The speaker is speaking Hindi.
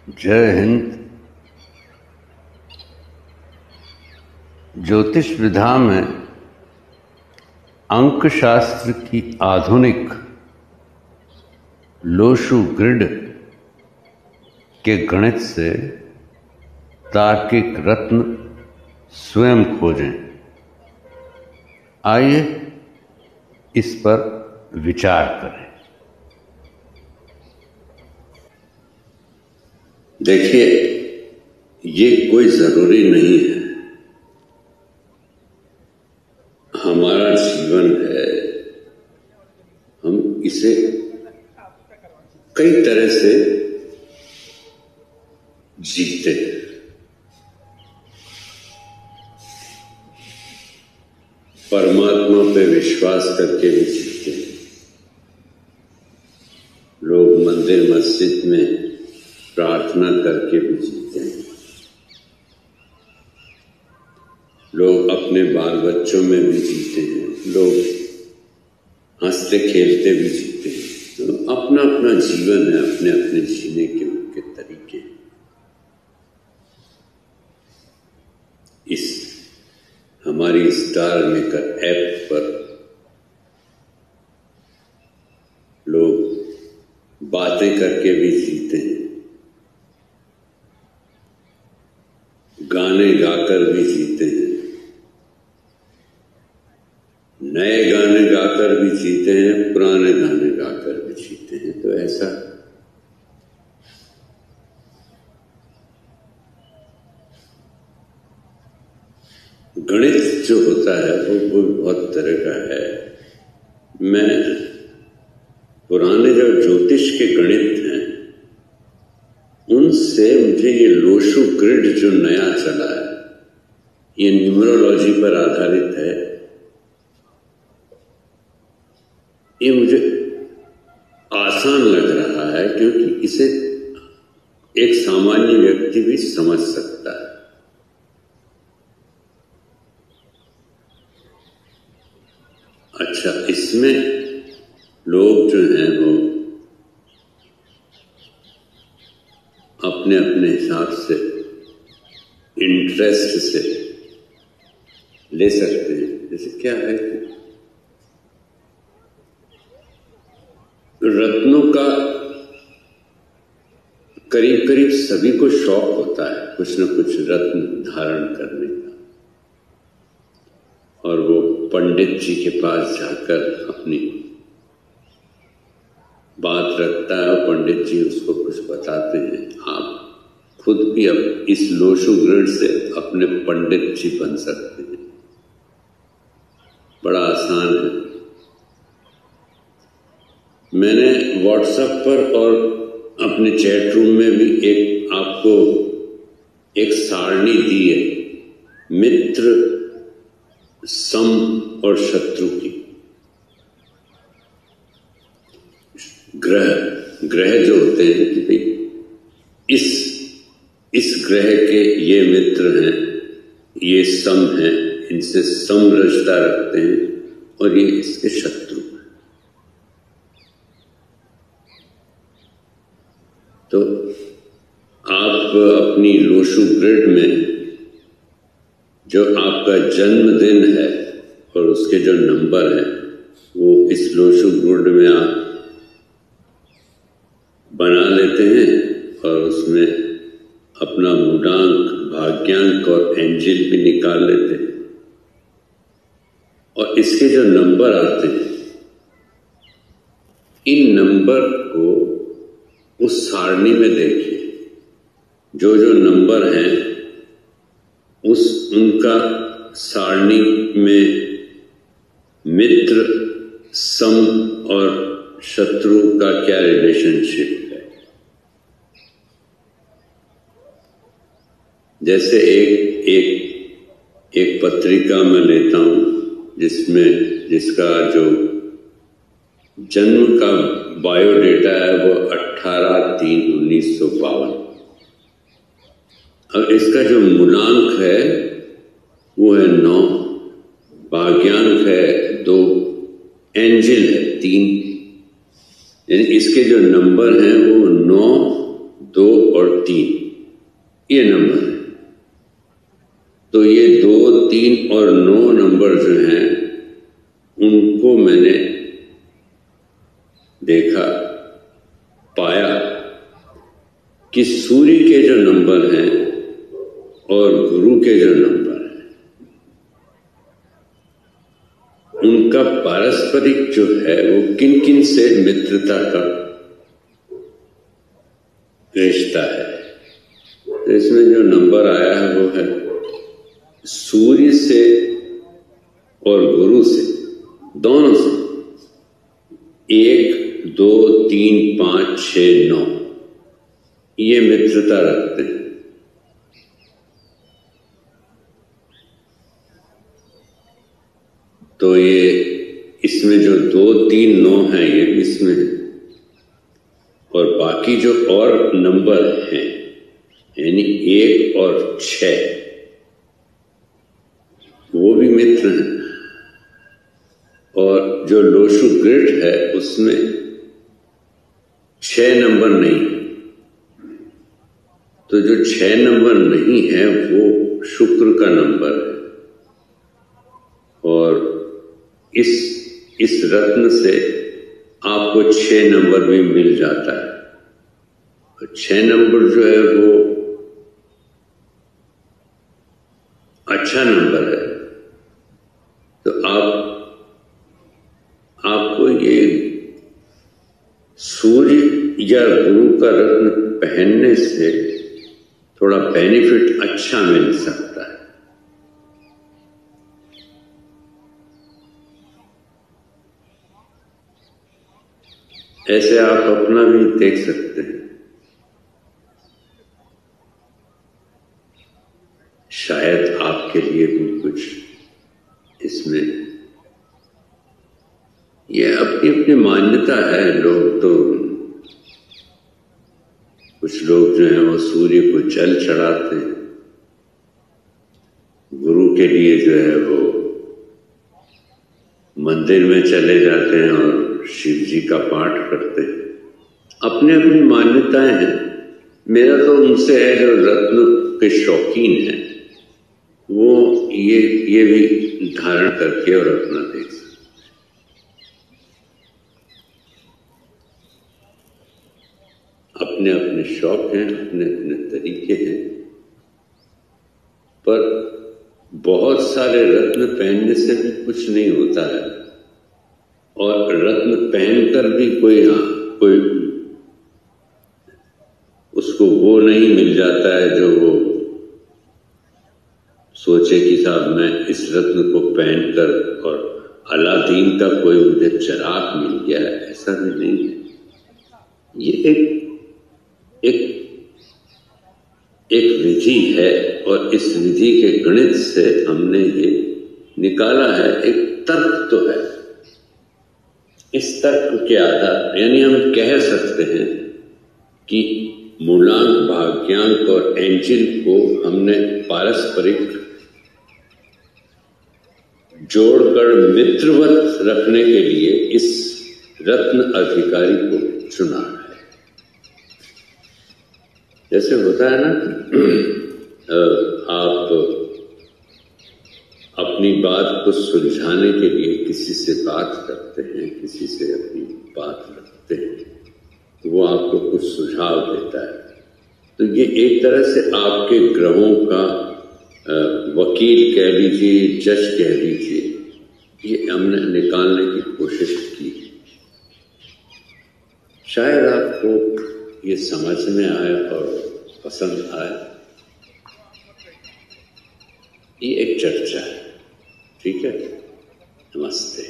जय हिंद। ज्योतिष विधा में अंक शास्त्र की आधुनिक लोशु ग्रिड के गणित से तार्किक रत्न स्वयं खोजें। आइए इस पर विचार करें। देखिए, ये कोई जरूरी नहीं है। हमारा जीवन है, हम इसे कई तरह से जीते हैं। परमात्मा पे विश्वास करके भी जीते हैं। लोग मंदिर मस्जिद में प्रार्थना करके भी जीते हैं। लोग अपने बाल बच्चों में भी जीते हैं। लोग हंसते खेलते भी जीते हैं। तो अपना अपना जीवन है, अपने अपने जीने के उनके तरीके। इस हमारी स्टार मेकर ऐप पर लोग बातें करके भी जीते हैं, गाने गाकर भी जीते हैं, नए गाने गाकर भी जीते हैं, पुराने गाने गाकर भी जीते हैं। तो ऐसा गणित जो होता है वो बहुत तरह का है। मैं पुराने जो ज्योतिष के गणित हैं उनसे मुझे ये लोशु ग्रिड जो नया चला है, ये न्यूमरोलॉजी पर आधारित है, ये मुझे आसान लग रहा है क्योंकि इसे एक सामान्य व्यक्ति भी समझ सकता है। अच्छा, इसमें लोग जो हैं वो अपने अपने हिसाब से इंटरेस्ट से ले सकते हैं। जैसे क्या है, रत्नों का करीब करीब सभी को शौक होता है कुछ न कुछ रत्न धारण करने का, और वो पंडित जी के पास जाकर अपनी बात रखता है और पंडित जी उसको कुछ बताते हैं। आप खुद भी अब इस लोशु ग्रिड से अपने पंडित जी बन सकते हैं। बड़ा आसान है। मैंने व्हाट्सएप पर और अपने चैट रूम में भी आपको एक सारणी दी है, मित्र, सम और शत्रु की। ग्रह जो होते हैं कि भाई इस ग्रह के ये मित्र हैं, ये सम हैं, इनसे समरसता रखते हैं, और ये इसके शत्रु हैं। तो आप अपनी लोशु ग्रिड में जो आपका जन्मदिन है और उसके जो नंबर हैं वो इस लोशु ग्रिड में आप बना लेते हैं और उसमें अपना मूलांक, भाग्यांक और एंजिल भी निकाल लेते हैं। और इसके जो नंबर आते हैं, इन नंबर को उस सारणी में देखिए। जो जो नंबर हैं उनका सारणी में मित्र, सम और शत्रु का क्या रिलेशनशिप है। जैसे एक पत्रिका मैं लेता हूं जिसका जो जन्म का बायोडेटा है वो 18/3/1952। अब इसका जो मूलांक है वो है 9, भाग्यांक है 2, एंजिल है 3। यानी इसके जो नंबर हैं वो 9, 2 और 3 ये नंबर है। तो ये 2, 3 और 9 नंबर जो हैं उनको मैंने देखा, पाया कि सूर्य के जो नंबर हैं और गुरु के जो नंबर हैं उनका पारस्परिक जो है वो किन किन से मित्रता का रिश्ता है। तो इसमें जो नंबर आया है वो है सूर्य से और गुरु से, दोनों से 1, 2, 3, 5, 6, 9 ये मित्रता रखते हैं। तो ये इसमें जो 2, 3, 9 है ये भी इसमें है, और बाकी जो और नंबर हैं यानी 1 और 6 वो भी मित्र हैं। और जो लोशु ग्रिड है उसमें 6 नंबर नहीं, तो जो 6 नंबर नहीं है वो शुक्र का नंबर है। और इस रत्न से आपको 6 नंबर भी मिल जाता है। और 6 नंबर जो है वो अच्छा नंबर है। तो आपको ये सूर्य या गुरु का रत्न पहनने से थोड़ा बेनिफिट अच्छा मिल सकता है। ऐसे आप अपना भी देख सकते हैं। शायद आपके लिए भी कुछ इसमें ये अपनी अपनी मान्यता है। लोग तो कुछ लोग जो हैं वो सूर्य को जल चढ़ाते हैं, गुरु के लिए जो है वो मंदिर में चले जाते हैं और शिव जी का पाठ करते हैं। अपनी अपनी मान्यताएं हैं। मेरा तो उनसे है जो रत्न के शौकीन हैं, वो ये भी धारण करके और अपना देख सकते। अपने अपने शौक हैं, अपने अपने तरीके हैं। पर बहुत सारे रत्न पहनने से भी कुछ नहीं होता है, और रत्न पहनकर भी कोई उसको वो नहीं मिल जाता है जो वो सोचे कि साहब मैं इस रत्न को पहनकर, और अलादीन का कोई मुझे चिराग मिल गया है, ऐसा भी नहीं है। ये एक विधि है, और इस विधि के गणित से हमने ये निकाला है। एक तर्क तो है। इस तर्क के आधार यानी हम कह सकते हैं कि मूलांक, भाग्यांक और एंजिल को हमने पारस्परिक जोड़कर मित्रवत रखने के लिए इस रत्न अधिकारी को चुना है। जैसे होता है ना कि आप अपनी बात को सुलझाने के लिए किसी से बात करते हैं, किसी से अपनी बात रखते हैं, तो वो आपको कुछ सुझाव देता है। तो ये एक तरह से आपके ग्रहों का वकील कह लीजिए, जज कह लीजिए, ये हमने निकालने की कोशिश की। शायद आपको ये समझ में आए और पसंद आए। ये एक चर्चा है। ठीक है, नमस्ते।